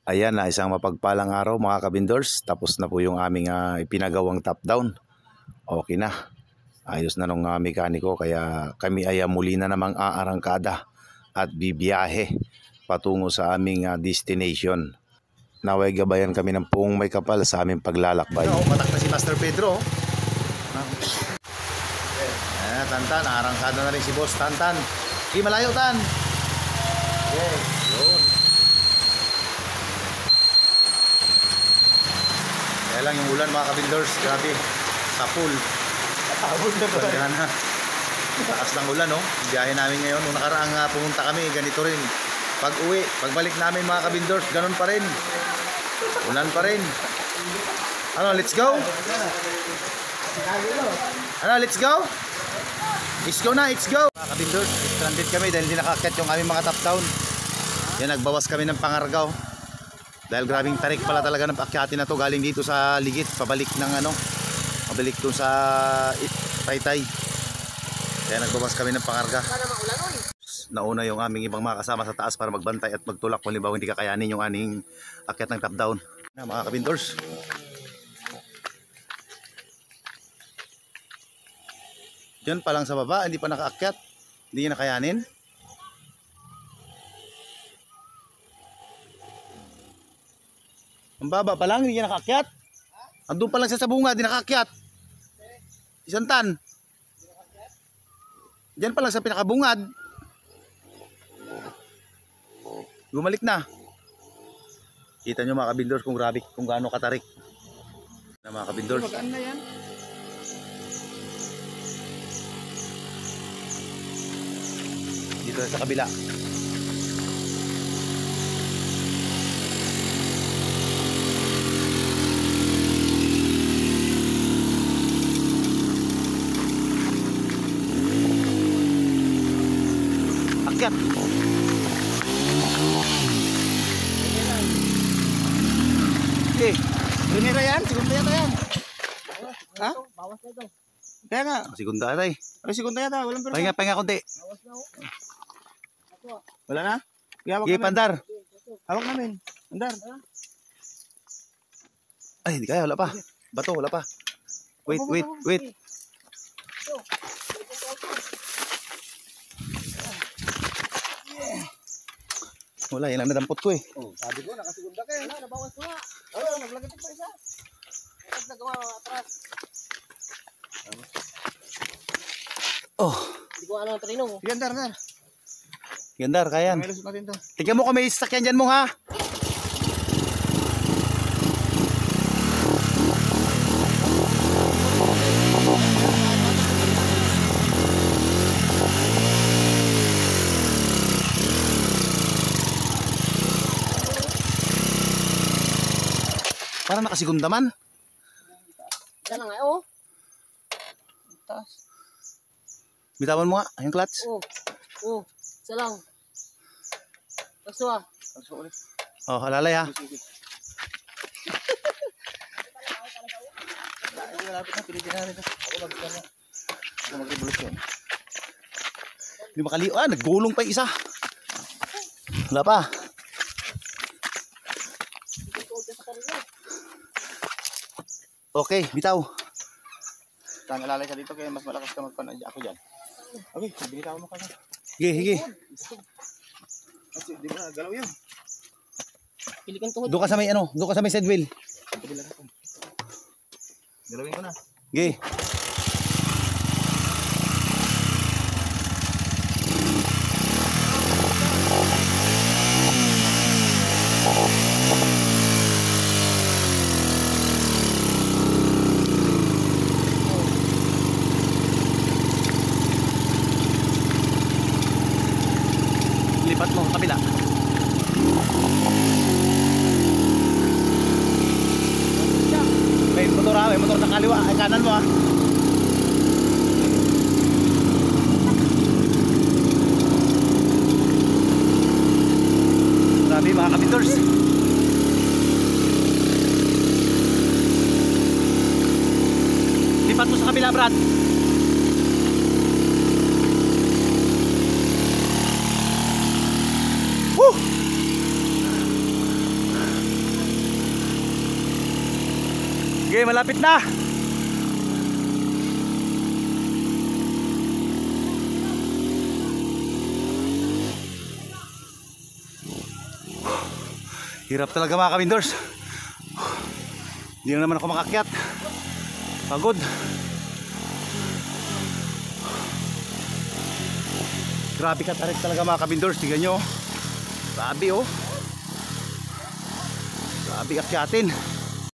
Ayan na, isang mapagpalang araw mga kabindors. Tapos na po yung aming ipinagawang top down. Okay na. Ayos na nung mekaniko. Kaya kami ay muli na namang aarangkada at bibiyahe patungo sa aming destination. Naway gabayan kami ng puong may kapal sa aming paglalakbay. Patak na si Master Pedro. Tantan, arangkada na rin si Boss Tantan. Di malayo, Tan. Yes, yun. Kaya lang yung ulan mga kabindors, grabe. Kapul. Kapul na. Takas ng ulan, no? Biyahe namin ngayon. Nung nakaraang pumunta kami, ganito rin. Pag uwi, pagbalik namin mga kabindors, ganun pa rin. Ulan pa rin. Ano, let's go? Ano, let's go? Let's go na, let's go! Mga kabindors, stranded kami dahil hindi nakaakyat yung aming mga top down. Yan, nagbawas kami ng Pangargao. Dahil grabing tarik pala talaga ng paakyatin na to galing dito sa Ligit, pabalik ng pabalik doon sa Taytay. Kaya nagbawas kami ng Pangarga. Nauna yung aming ibang mga kasama sa taas para magbantay at magtulak kung halimbawa hindi kakayanin yung aming akyat ng top down. Na, mga kabindors. Diyan pa lang sa baba, hindi pa nakaakyat. Hindi niya nakayanin. Ang baba pa lang, hindi niya nakaakyat. Andun pa lang siya sa bunga, hindi nakaakyat. Isang tan. Diyan pa lang sa pinakabungad. Gumalik na. Kita nyo mga kabindors kung grabe, kung gaano katarik. Na mga kabindors. Magaan na yan. Dito sa kabila. Akyat. Okay. Primera yan, segunda yata yan. Ha? Bawas na ito. Kaya nga. Segunda atay. Ay, segunda yata, walang persa. Pahinga konti. Bawas na ho. Wala na? Hawak Sige, namin. pandar. Hawak namin. Pandar. Ay, hindi kaya, wala pa. Bato, wala pa. Wait. Wala, yan ang nadampot ko eh. Oh, sabi ko, nakasigunda ka eh. Nabawas ko nga. Oo, naglagay pa isa. Kapag nagawa atras. Oh. Hindi ko ano ang trino mo. Sige, andar. Gandar, kayan. May lusot natin to. Tignan mo kung may sakyan dyan mo ha. Parang nakasigunda man. Isa lang nga, oh. Taas. Bitawan mo nga, yung clutch. Oh. Isa lang. Paso ah. Paso ulit. Oh, halalay ha. Malapit na, pilitin na rin. Ako mag-iwan na. Ako mag-revolusyon. Hindi makaliw. Naggulong pa yung isa. Wala pa. Okay, bitaw. Alalay ka dito kaya mas malakas ka magpan ako dyan. Okay, binitawan mo ka na. Sige. Di ba, galaw yun. Pilikan tuhod. Doon ka sa may side wheel. Galawin ko na. Sige. Lipat mo sa kabila. May motor sa kaliwa, ay kanan mo ha. Grabe mga kabindors. Lipat mo sa kabila, Brad. Woo! Okay, malapit na. Hirap talaga mga kabindors. Hindi na naman ako makakyat. Pagod. Grabe ka tarik talaga mga kabindors. Tignan nyo. Grabe oh. Grabe akyatin.